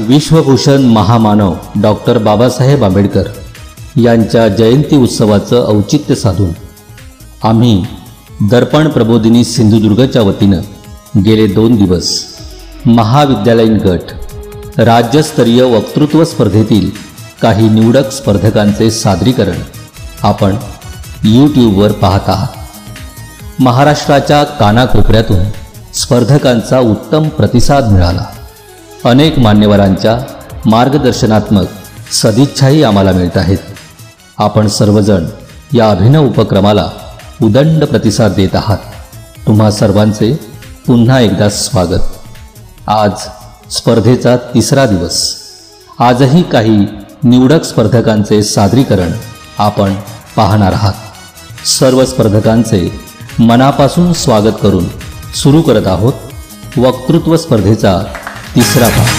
विश्वभूषण महामानव डॉक्टर बाबासाहेब आंबेडकर यांच्या जयंती उत्सवाचं औचित्य साधून आम्ही दर्पण प्रबोधिनी सिंधुदुर्गच्या वतीनं गेले 2 दिवस महाविद्यालयीन गट राज्यस्तरीय वक्तृत्व स्पर्धेतील काही निवडक स्पर्धकांचे सादरीकरण आपण यूट्यूबवर पाहत आहात। महाराष्ट्राच्या कानाकोपऱ्यातून स्पर्धकांचा उत्तम प्रतिसाद मिळाला। अनेक मान्यवरांच्या मार्गदर्शनात्मक सदिच्छाही आम्हाला मिळत आहेत। आपण सर्वजण या अभिनव उपक्रमाला उदंड प्रतिसाद देत आहात। तुम्हा सर्वांचे पुन्हा एकदा स्वागत। आज स्पर्धेचा 3रा दिवस। आजही काही निवडक स्पर्धकांचे सादरीकरण आपण पाहणार आहात। सर्व स्पर्धकांचे मनापासून स्वागत करून सुरू करत आहोत वक्तृत्व स्पर्धेचा 3रा भाग।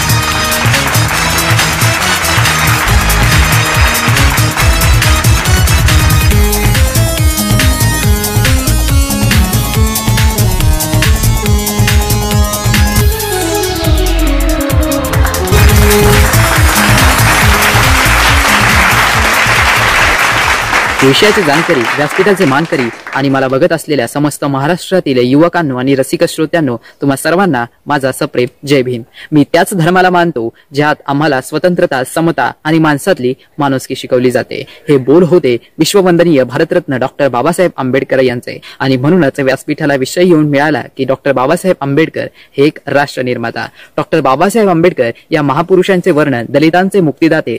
विषयाची जाणकारी, व्यासपीठाचे मानकरी आणि मला बघत असलेल्या समस्त महाराष्ट्रातील युवकांनो आणि रसिक श्रोत्यांनो, तुम्हा सर्वांना माझा सप्रेम जय भीम। मी त्याच धर्माला मानतो ज्यात आम्हाला स्वतंत्रता, समता आणि माणसातली माणुसकी शिकवली जाते। हे बोल होते विश्ववंदनीय भारतरत्न डॉक्टर बाबासाहेब आंबेडकर यांचे, आणि म्हणूनच व्यासपीठाला विषय येऊन मिळाला की डॉक्टर बाबासाहेब आंबेडकर हे एक राष्ट्र निर्माता। डॉक्टर बाबासाहेब आंबेडकर या महापुरुषांचे वर्णन दलितांचे मुक्तिदाते,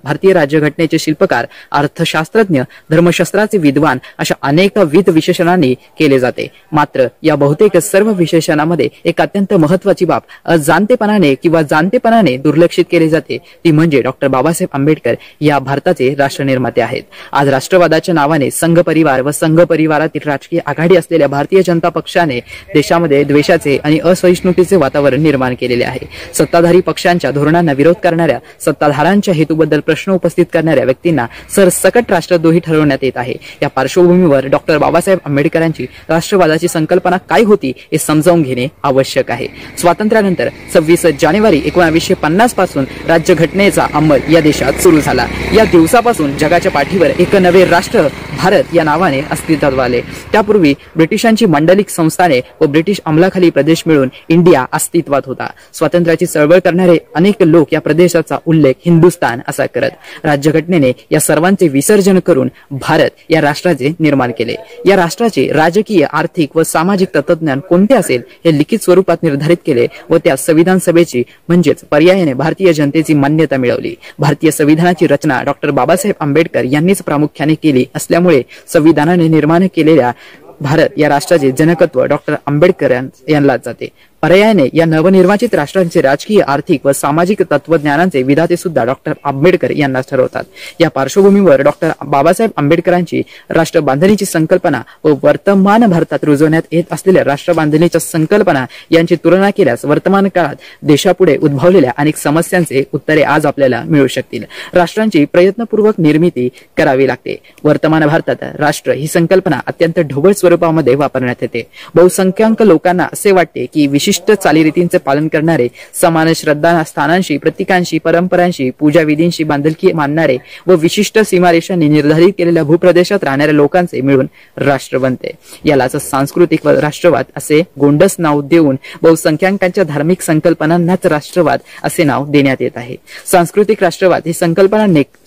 भारतीय राज्यघटनेचे शिल्पकार, अर्थशास्त्रज्ञ, धर्मशास्त्राचे विद्वान अशा अनेकविध विशेषणांनी केले जाते। मात्र या बहुतेक सर्व विशेषणांमध्ये एक अत्यंत महत्त्वाची बाब अजाणतेपणाने किंवा जाणतेपणाने दुर्लक्षित केली जाते, ती म्हणजे डॉक्टर बाबासाहेब आंबेडकर या भारताचे राष्ट्रनिर्माते आहेत। आज राष्ट्रवादाच्या नावाने संघ परिवार व संघ परिवारातील राजकीय आघाडी असलेल्या भारतीय जनता पक्षाने देशामध्ये द्वेषाचे आणि असहिष्णुतेचे वातावरण निर्माण केलेले आहे। सत्ताधारी पक्षांच्या धोरणांना विरोध करणाऱ्या, सत्ताधाऱ्यांच्या हेतूबद्दल प्रश्न उपस्थित करणाऱ्या व्यक्तींना सरसकट राष्ट्रद्रोही ठरवण्यात येत आहे। या पार्श्वभूमीवर डॉक्टर बाबासाहेब आंबेडकरांची राष्ट्रवादाची संकल्पना काय होती हे समजावून घेणे आवश्यक आहे। स्वातंत्र्यानंतर 26 जानेवारी 1950 पासून राज्यघटनेचा अंमल या देशात सुरू झाला। या दिवसापासून जगाच्या पाठीवर एक नवे राष्ट्र भारत या नावाने अस्तित्वात आले। त्यापूर्वी ब्रिटिशांची मंडलिक संस्थाने व ब्रिटिश अंमलाखाली प्रदेश मिळून इंडिया अस्तित्वात होता। स्वातंत्र्याची चळवळ करणारे अनेक लोक या प्रदेशाचा उल्लेख हिंदुस्थान असा करत राज्यघटनेने या सर्वांचे विसर्जन करून भारत या राष्ट्राचे निर्माण केले। या राष्ट्राचे राजकीय, आर्थिक व सामाजिक तत्वज्ञान कोणते असेल हे लिखित स्वरूपात निर्धारित केले व त्या संविधान सभेची म्हणजेच पर्यायाने भारतीय जनतेची मान्यता मिळवली। भारतीय संविधानाची रचना डॉक्टर बाबासाहेब आंबेडकर यांनीच प्रामुख्याने केली असल्यामुळे संविधानाने निर्माण केलेल्या भारत या राष्ट्राचे जनकत्व डॉक्टर आंबेडकर यांना जाते। पर्यायाने या नवनिर्वाचित राष्ट्रांचे राजकीय, आर्थिक व सामाजिक तत्वज्ञानाचे विधाते सुद्धा डॉक्टर आंबेडकर यांना ठरवतात। या पार्श्वभूमीवर डॉक्टर बाबासाहेब आंबेडकरांची राष्ट्र बांधणीची संकल्पना व वर्तमान भारतात रुजवण्यात येत असलेल्या राष्ट्र बांधणीच्या संकल्पना यांची तुलना केल्यास वर्तमान काळात देशापुढे उद्भवलेल्या अनेक समस्यांचे उत्तरे आज आपल्याला मिळू शकतील। राष्ट्रांची प्रयत्नपूर्वक निर्मिती करावी लागते। वर्तमान भारतात राष्ट्र ही संकल्पना अत्यंत ढोबळ स्वरूपामध्ये वापरण्यात येते। बहुसंख्याक लोकांना असे वाटते की विशिष्ट चालीरीतींचे पालन करणारे, समान श्रद्धा स्थानांशी, प्रतीकांशी, परंपरांशी, पूजाविधींशी बांधिलकी मानणारे व विशिष्ट सीमारेषांनी निर्धारित केलेल्या भूप्रदेशात राहणाऱ्या लोकांचे मिळून राष्ट्र बनते। यालाच सांस्कृतिक व राष्ट्रवाद असे गोंडस नाव देऊन बहुसंख्याकांच्या धार्मिक संकल्पनांनाच राष्ट्रवाद असे नाव देण्यात येत आहे। सांस्कृतिक राष्ट्रवाद ही संकल्पना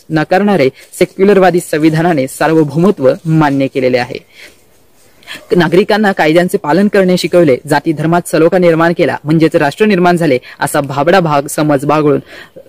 नकारणारे सेक्युलरवादी संविधानाने सार्वभौमत्व मान्य केलेले आहे। नागरिकांना कायद्यांचे पालन करणे शिकवले, जाती धर्मात सलोखा निर्माण केला म्हणजेच राष्ट्र निर्माण झाले असा भाबडा समज बाळगून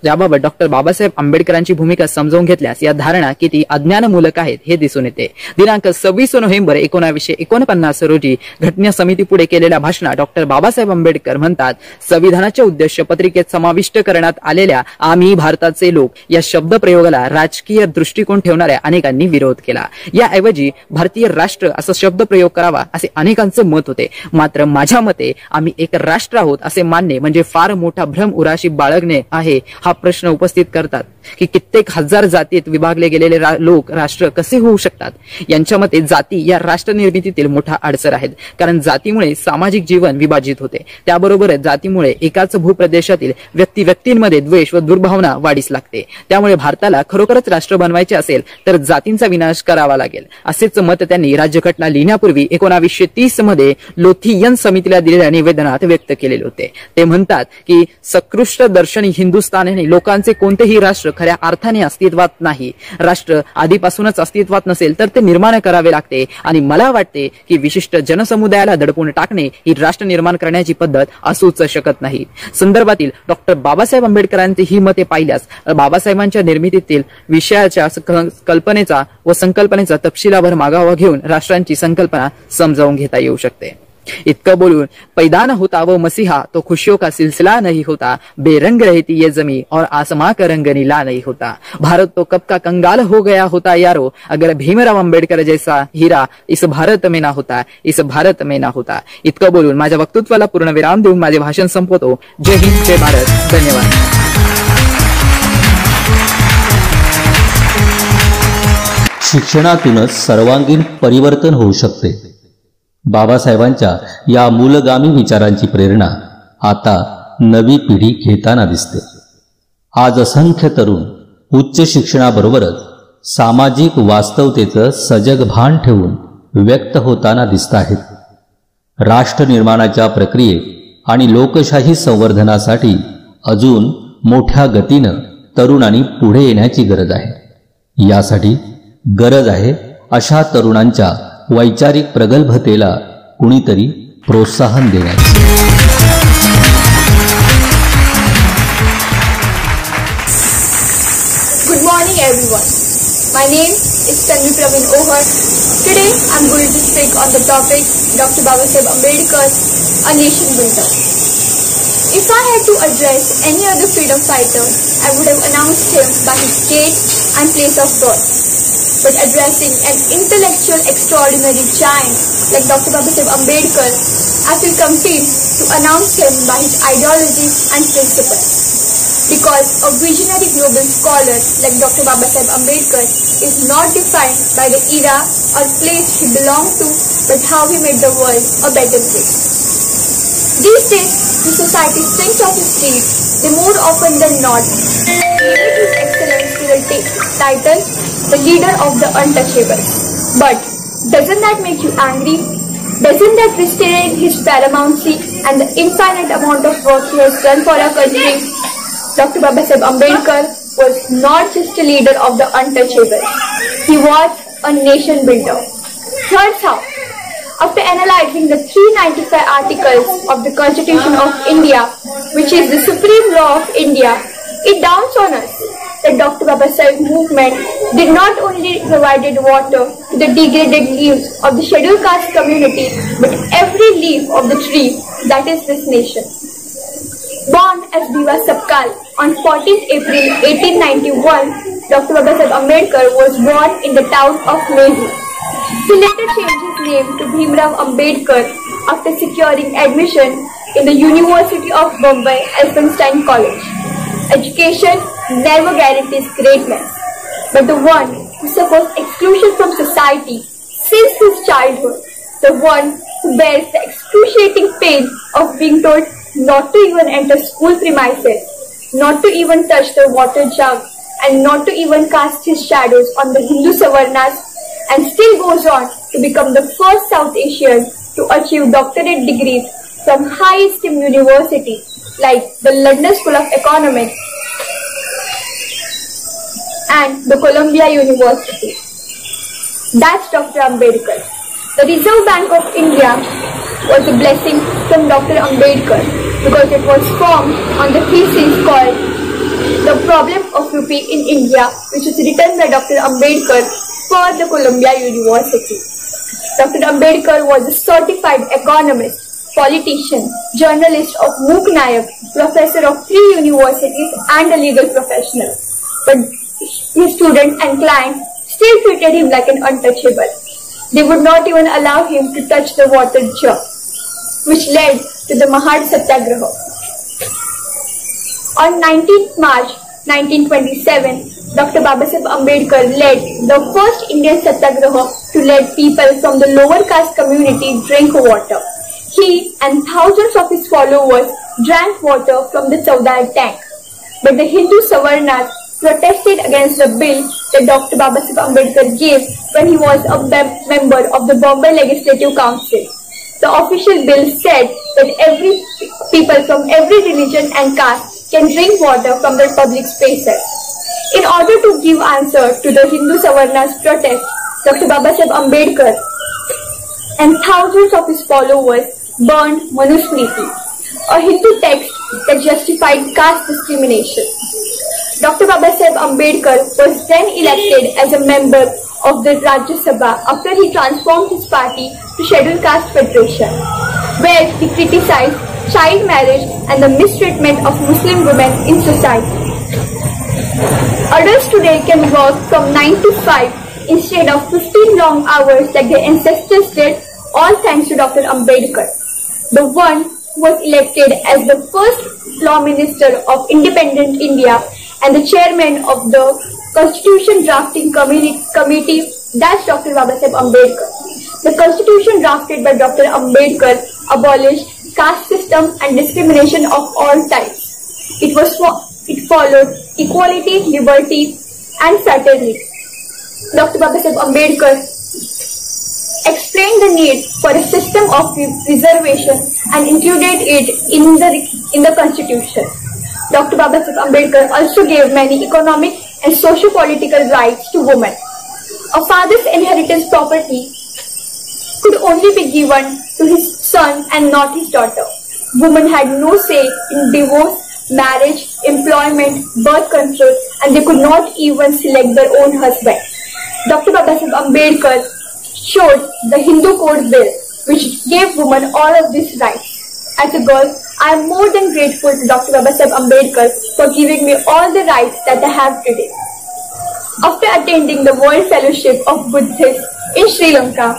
याबाबत डॉक्टर बाबासाहेब आंबेडकरांची भूमिका समजावून घेतल्यास या धारणा किती अज्ञानमूलक आहेत हे दिसून येते। दिनांक 26 नोव्हेंबर 1949 रोजी घटना समितीपुढे केलेल्या भाषणात डॉक्टर बाबासाहेब आंबेडकर म्हणतात, संविधानाच्या उद्देश पत्रिकेत समाविष्ट करण्यात आलेल्या आम्ही भारताचे लोक या शब्द प्रयोगाला राजकीय दृष्टिकोन ठेवणाऱ्या अनेकांनी विरोध केला। याऐवजी भारतीय राष्ट्र असा शब्द प्रयोग करावा असे अनेकांचे मत होते। मात्र माझ्या मते आम्ही एक राष्ट्र आहोत असे मानणे म्हणजे फार मोठा भ्रम उराशी बाळगणे आहे। हा प्रश्न उपस्थित करतात की कित्येक हजार जातीत विभागले गेलेले लोक राष्ट्र कसे होऊ शकतात. यांच्या मते जाती या राष्ट्र निर्मितीतील मोठा अडसर आहेत, कारण जातीमुळे सामाजिक जीवन विभाजित होते. त्याबरोबरच जातीमुळे एकाच भूप्रदेशातील व्यक्तींमध्ये द्वेष व दुर्भावना वाढीस लागते. त्यामुळे भारताला खरोखरच राष्ट्र बनवायचे असेल तर जातींचा विनाश करावा लागेल, असेच मत त्यांनी राज्यघटना लिहिण्यापूर्वी 1930 मध्ये लोथियन समितीला दिलेल्या निवेदनात व्यक्त केलेले होते. ते म्हणतात की सर्वोत्कृष्ट दर्शनी हिंदुस्थानी लोकांचे कोणतेही राष्ट्र खऱ्या अर्थाने अस्तित्वात नाही. राष्ट्र आधीपासूनच अस्तित्वात नसेल तर ते निर्माण करावे लागते, आणि मला वाटते की विशिष्ट जनसमुदायाला दडपून टाकणे ही राष्ट्र निर्माण करण्याची पद्धत असूच शकत नाही. संदर्भातील डॉक्टर बाबासाहेब आंबेडकरांची ही मते पाहिल्यास बाबासाहेबांच्या निर्मितीतील विषयाच्या कल्पनेचा व संकल्पनेचा तपशिलावर मागोवा घेऊन राष्ट्रांची संकल्पना समजावून घेता येऊ शकते. इतकं बोलून पैदा न होता वो मसीहा तो खुशियों का सिलसिला नहीं होता, बेरंग रहती ये जमी और आसमां का रंग नीला नहीं होता, भारत तो कब का कंगाल हो गया होता यारो, अगर भीमराव आंबेडकर जैसा हीरा इस भारत में ना होता, इस भारत में ना होता. इतकं बोलून माझ्या वक्तृत्वाला पूर्ण विराम देऊन माझे भाषण संपवतो. जय हिंद, जय भारत, धन्यवाद. शिक्षणातूनच सर्वांगीण परिवर्तन होऊ शकते. बाबासाहेबांच्या या मूलगामी विचारांची प्रेरणा आता नवी पिढी घेताना दिसते. आज असंख्य तरुण उच्च शिक्षणाबरोबरच सामाजिक वास्तवतेचं सजग भान ठेवून व्यक्त होताना दिसत आहेत. राष्ट्र निर्माणाच्या प्रक्रियेत आणि लोकशाही संवर्धनासाठी अजून मोठ्या गतीनं तरुणांनी पुढे येण्याची गरज आहे. यासाठी गरज आहे अशा तरुणांच्या वैचारिक प्रगल्भतेला कुणीतरी प्रोत्साहन देण्याचे. Good morning everyone. My name is Tanvi Praveen Ohar. Today I am going to speak on the topic Dr. Babasaheb Ambedkar, a nation builder. If I had to address any other freedom fighter, I would have announced him by his date and place of birth. But addressing an intellectual extraordinary giant like Dr. Babasaheb Ambedkar, I feel compelled to announce him by his ideologies and principles. Because a visionary global scholar like Dr. Babasaheb Ambedkar is not defined by the era or place he belonged to, but how he made the world a better place. These days, the society thinks of his deeds, they more often than not limit his excellence to the title, the leader of the untouchables. But doesn't that make you angry? Doesn't that restrain his paramountcy and the infinite amount of work he has done for our country? Dr. Babasaheb Ambedkar was not just a leader of the untouchables. He was a nation builder. Here's how. After analyzing the 395 articles of the Constitution of India, which is the supreme law of India, it dawns on us that Dr. Babasaheb movement did not only provided water to the degraded leaves of the scheduled caste community, but every leaf of the tree that is this nation. Born as Diva Sabkal on 14th April 1891, Dr. Babasaheb Ambedkar was born in the town of Meru. He later changed his name to Bhimrao Ambedkar after securing admission in the University of Bombay Elphinstone College. Education never guarantees greatness, but the one who suffers exclusion from society since his childhood, the one who bears the excruciating pain of being told not to even enter school premises, not to even touch the water jug, and not to even cast his shadows on the Hindu Savarnas, and still goes on to become the first South Asian to achieve doctorate degrees from high esteemed universities like the London School of Economics and the Columbia University. That's Dr. Ambedkar. The Reserve Bank of India was a blessing from Dr. Ambedkar because it was formed on the thesis called The Problem of Rupee in India, which was written by Dr. Ambedkar for the Columbia University. Dr. Ambedkar was a certified economist, politician, journalist of MOOC Nayak, professor of 3 universities and a legal professional. But his students and clients still treated him like an untouchable. They would not even allow him to touch the water jug, which led to the Mahad Satyagraha. On 19th March 1927, Dr. Babasaheb Ambedkar led the first Indian satyagraha to let people from the lower caste community drink water. He and thousands of his followers drank water from the Chaudhar tank. But the Hindu Savarnas protested against the bill that Dr. Babasaheb Ambedkar gave when he was a member of the Bombay Legislative Council. The official bill said that people from every religion and caste can drink water from the public spaces. In order to give answer to the Hindu Savarnas' protest, Dr. Babasaheb Ambedkar and thousands of his followers burned Manusmriti, a Hindu text that justified caste discrimination. Dr. Babasaheb Ambedkar was then elected as a member of the Rajya Sabha after he transformed his party to Scheduled Caste Federation, where he criticized child marriage and the mistreatment of Muslim women in society. Adults today can work from 9 to 5 instead of 15 long hours like their ancestors did, all thanks to Dr. Ambedkar, the one who was elected as the first Law Minister of Independent India and the chairman of the Constitution Drafting Committee, that's Dr. Babasaheb Ambedkar. The Constitution drafted by Dr. Ambedkar abolished caste system and discrimination of all types. It followed equality, liberty, and fraternity. Dr. Babasaheb Ambedkar explained the need for a system of reservation and included it in the Constitution. Dr. Babasaheb Ambedkar also gave many economic and socio-political rights to women. A father's inheritance property could only be given to his son and not his daughter. Women had no say in divorce, marriage, employment, birth control, and they could not even select their own husband. Dr. Babasaheb Ambedkar showed the Hindu Code Bill, which gave women all of these rights. As a girl, I am more than grateful to Dr. Babasaheb Ambedkar for giving me all the rights that I have today. After attending the World Fellowship of Buddhists in Sri Lanka,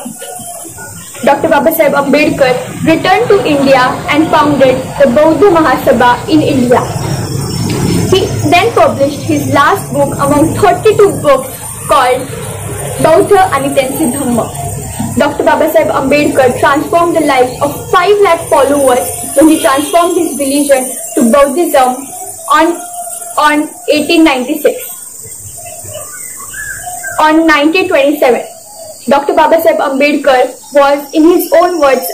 Dr. Babasaheb Ambedkar returned to India and founded the Bauddha Mahasabha in India. He then published his last book among 32 books called Bauddha Anitensi Dhamma. Dr. Babasaheb Ambedkar transformed the lives of 5 lakh followers when he transformed his religion to Buddhism on 1896. On 1927, Dr. Babasaheb Ambedkar was, in his own words,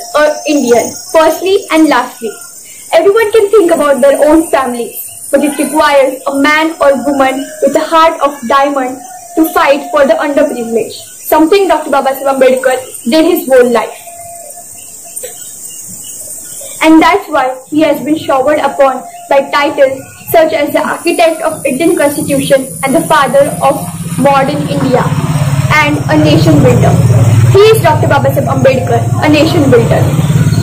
Indian, firstly and lastly. Everyone can think about their own families, but it requires a man or woman with a heart of diamond to fight for the underprivileged, something Dr. Babasaheb Ambedkar did his whole life. And that's why he has been showered upon by titles such as the architect of Indian Constitution and the father of modern India and a nation builder. He is Dr. Babasaheb Ambedkar, a nation builder.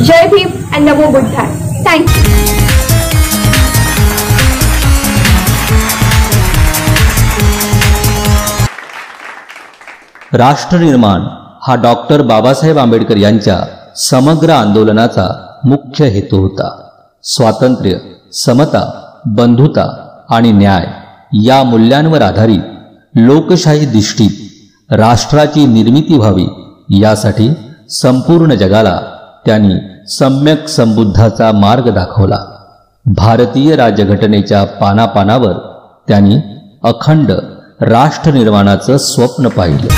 Jai Bhim and Namo Buddhaya. Thank you. राष्ट्रनिर्माण हा doctor Babasaheb Ambedkar यांच्या समग्र आंदोलनाचा मुख्य हेतू होता. स्वातंत्र्य, समता, बंधुता आणि न्याय या मूल्यांवर आधारित लोकशाही दिष्टीत राष्ट्राची निर्मिती व्हावी यासाठी संपूर्ण जगाला त्यांनी सम्यक संबुद्धाचा मार्ग दाखवला. भारतीय राज्यघटनेच्या पानापानावर त्यांनी अखंड राष्ट्रनिर्माणाचं स्वप्न पाहिलं.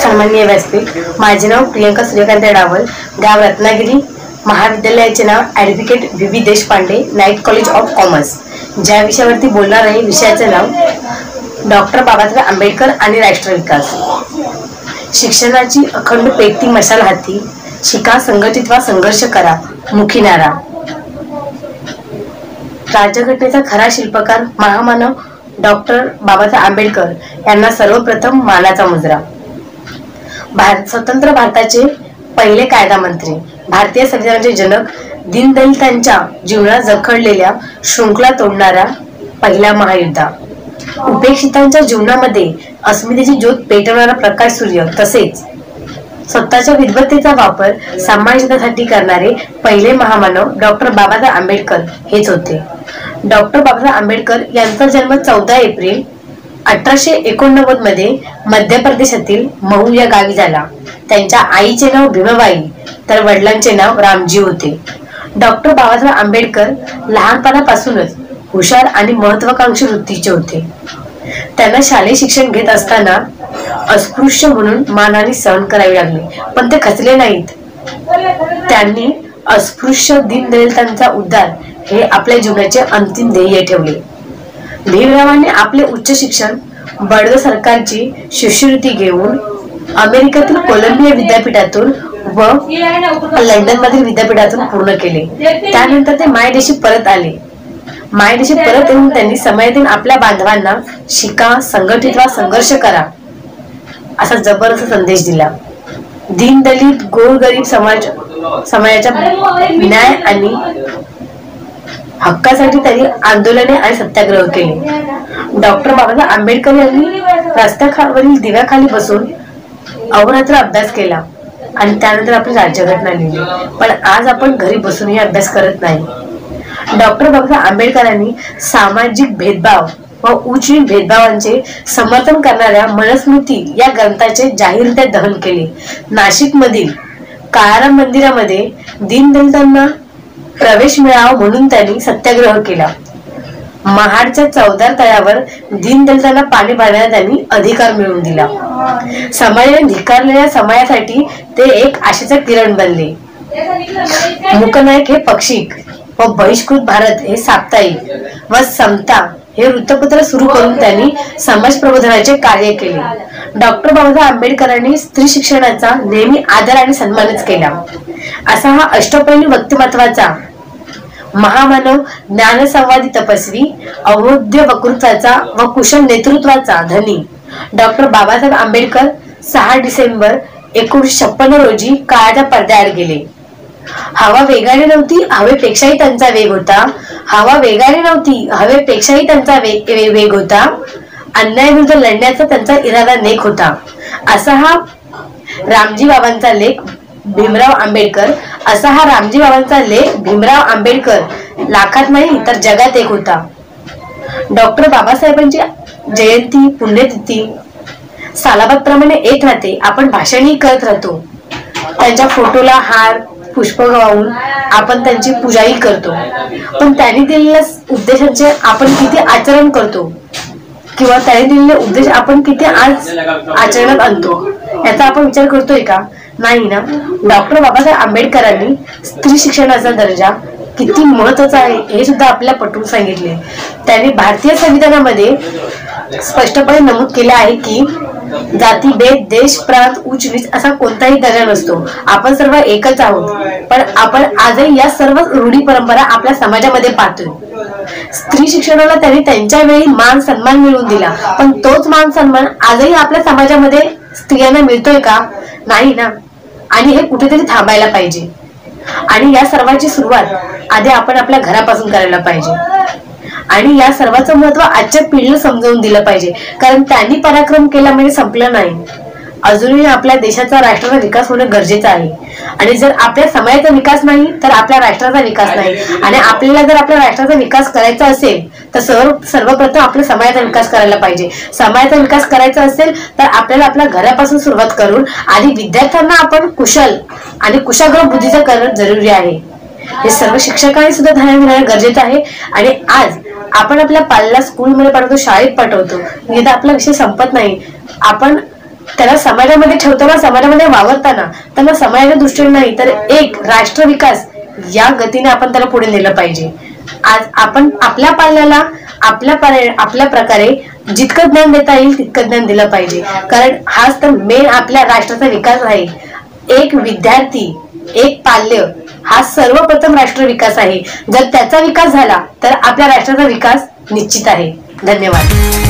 सामान्य व्यासपीठ. माझे नाव प्रियंका सूर्यकांत डावल, गाव रत्नागिरी. महाविद्यालयाचे नाव advocate V Deshpande, night college of commerce. ज्या विषयावरती बोलणार आहे विषयाचं नाव डॉक्टर बाबासाहेब आंबेडकर आणि राष्ट्रविकास. शिक्षणाची अखंड पेटती मशाल हाती, शिका, संघटित व्हा, संघर्ष करा, मुखी नारा. राज्यघटनेचा खरा शिल्पकार महामानव डॉक्टर बाबासाहेब आंबेडकर यांना सर्वप्रथम मानाचा मुजरा. स्वतंत्र भारताचे पहिले कायदा मंत्री, भारतीय संविधानाचे जनक, दीनदलितांच्या जीवनात जखडलेल्या शृंखला तोडणारा पहिला महायुद्धा, उपेक्षितांच्या जीवनामध्ये अस्मितेची ज्योत पेटवणारा प्रकाश सूर्य, तसेच स्वतःच्या विद्वत्तेचा वापर समाजहितासाठी करणारे पहिले महामानव डॉक्टर बाबासाहेब आंबेडकर हेच होते. डॉक्टर बाबासाहेब आंबेडकर यांचा जन्म 14 एप्रिल 1889 मध्ये मध्य प्रदेशातील महू या गावी झाला. त्यांच्या आईचे नाव भीमाबाई तर वडिलांचे नाव रामजी होते. डॉक्टर बाबासाहेब आंबेडकर लहानपणापासूनच हुशार आणि महत्वाकांक्षी वृत्तीचे होते. त्यांना शालेय शिक्षण घेत असताना अस्पृश्य म्हणून मानहानी सहन करावी लागली, पण ते खचले नाहीत. त्यांनी अस्पृश्य दीनदलितांचा उद्धार हे आपल्या जीवनाचे अंतिम ध्येय ठेवले. भीमरावांनी आपले उच्च शिक्षण बडोदा सरकारची शिष्यवृत्ती घेऊन अमेरिकेतील कोलंबिया विद्यापीठातून व लंडन मधील विद्यापीठातून पूर्ण केले. त्यानंतर ते मायदेशी परत आले. मायदेशी परत येऊन त्यांनी समाजातील आपल्या बांधवांना शिका, संघटित व्हा, संघर्ष करा असा जबरदस्त संदेश दिला. दीनदलित गोरगरीब समाजाच्या न्याय आणि हक्कासाठी त्यांनी आंदोलने आणि सत्याग्रह केले. डॉक्टर बाबासाहेब आंबेडकर यांनी रस्त्यावरील दिव्याखाली बसून अहोरात्र अभ्यास केला आणि त्यानंतर आपली राज्यघटना लिहिली. पण आज आपण घरी बसूनही अभ्यास करत नाही. डॉक्टर बाबासाहेब आंबेडकरांनी सामाजिक भेदभाव व उच्च नीच भेदभावांचे समर्थन करणाऱ्या मनुस्मृती या ग्रंथाचे जाहीररित्या दहन केले. नाशिक मधील काळाराम मंदिरामध्ये दीनदलितांना प्रवेश मिळावा म्हणून त्यांनी सत्याग्रह केला. महाडच्या चौदार तळ्यावर दीनदलितांना पाणी भरण्याचा त्यांनी अधिकार मिळवून दिला. समाजाने धिक्कारलेल्या समाजासाठी ते एक आशेचा किरण बनले. मूकनायक हे पक्षिक व बहिष्कृत भारत हे साप्ताहिक व समता हे वृत्तपत्र सुरू करून त्यांनी समाज प्रबोधनाचे कार्य केले. डॉक्टर बाबासाहेब आंबेडकरांनी स्त्री शिक्षणाचा नेहमी आदर आणि सन्मानच केला. असा हा अष्टपैलू व्यक्तिमत्वाचा महामानव, ज्ञानसंवादी तपस्वी, अवोध्य वक्तृत्वाचा व कुशल नेतृत्वाचा धनी डॉक्टर बाबासाहेब आंबेडकर 6 डिसेंबर 1956 रोजी काळाच्या पडद्याआड गेले. हवा वेगाने नव्हती, हवेपेक्षाही त्यांचा वेग होता. हवा वेगाने नव्हती, हवेपेक्षाही त्यांचा वेग होता. अन्यायाविरुद्ध लढण्याचा त्यांचा इरादा नेक होता. असा हा रामजी बाबांचा लेख भीमराव आंबेडकर लाखात नाही तर जगात एक होता. डॉक्टर बाबासाहेबांची जयंती, पुण्यतिथी सालाबादप्रमाणे येत राहते. आपण भाषणही करत राहतो. त्यांच्या फोटोला हार पुष्प वाहून आपण त्यांची पूजाही करतो. पण त्यांनी दिलेल्या उद्देशांचे आपण किती आचरण करतो किंवा त्यांनी दिलेले उद्देश आपण किती आज आचरणात आणतो याचा आपण विचार करतोय का? नाही ना. डॉक्टर बाबासाहेब आंबेडकरांनी स्त्री शिक्षणाचा दर्जा किती महत्वाचा आहे हे सुद्धा आपल्याला पटवून सांगितले. त्यांनी भारतीय संविधानामध्ये स्पष्टपणे नमूद केले आहे की जाती भेद, देश, प्रांत, उच्च नीच असा कोणताही दर्जा नसतो. आपण सर्व एकच आहोत. पण आपण आजही या सर्व रूढी परंपरा आपल्या समाजामध्ये पाहतोय. स्त्री शिक्षणाला त्यांनी त्यांच्या वेळी मान सन्मान मिळवून दिला, पण तोच मान सन्मान आजही आपल्या समाजामध्ये स्त्रियांना मिळतोय का? नाही ना. आणि हे कुठेतरी थांबायला पाहिजे. आणि या सर्वांची सुरुवात आधी आपण आपल्या घरापासून करायला पाहिजे. आणि या सर्वांचं महत्व आजच्या पिढीला समजावून दिलं पाहिजे. कारण त्यांनी पराक्रम केला म्हणजे संपलं नाही. अजूनही आपल्या देशाचा, राष्ट्राचा विकास होणं गरजेचं आहे. आणि जर आपल्या समाजाचा विकास नाही तर आपल्या राष्ट्राचा विकास नाही. आणि आपल्याला जर आपल्या राष्ट्राचा विकास करायचा असेल तर सर्वप्रथम आपल्या समाजाचा विकास करायला पाहिजे. समाजाचा विकास करायचा असेल तर आपल्याला आपल्या घरापासून सुरुवात करून आधी विद्यार्थ्यांना आपण कुशल आणि कुशाग्र बुद्धीचं करणं जरुरी आहे. हे सर्व शिक्षकांनी सुद्धा ध्यान देणं गरजेचं आहे. आणि आज आपण आपल्या पाल्याला स्कूलमध्ये पाठवतो, शाळेत पाठवतो, इथं आपला विषय संपत नाही. आपण त्याला समाजामध्ये ठेवताना, समाजामध्ये वावरताना त्यांना समाजाच्या दृष्टीने नाही तर एक राष्ट्र विकास या गतीने आपण त्याला पुढे नेलं पाहिजे. आज आपण आपल्या पाल्याला आपल्या प्रकारे जितकं ज्ञान देता येईल तितकं ज्ञान दिलं पाहिजे. कारण हाच तर मेन आपल्या राष्ट्राचा विकास आहे. एक विद्यार्थी, एक पाल्य हा सर्वप्रथम राष्ट्र विकास आहे. जर त्याचा विकास झाला तर आपल्या राष्ट्राचा विकास निश्चित आहे. धन्यवाद.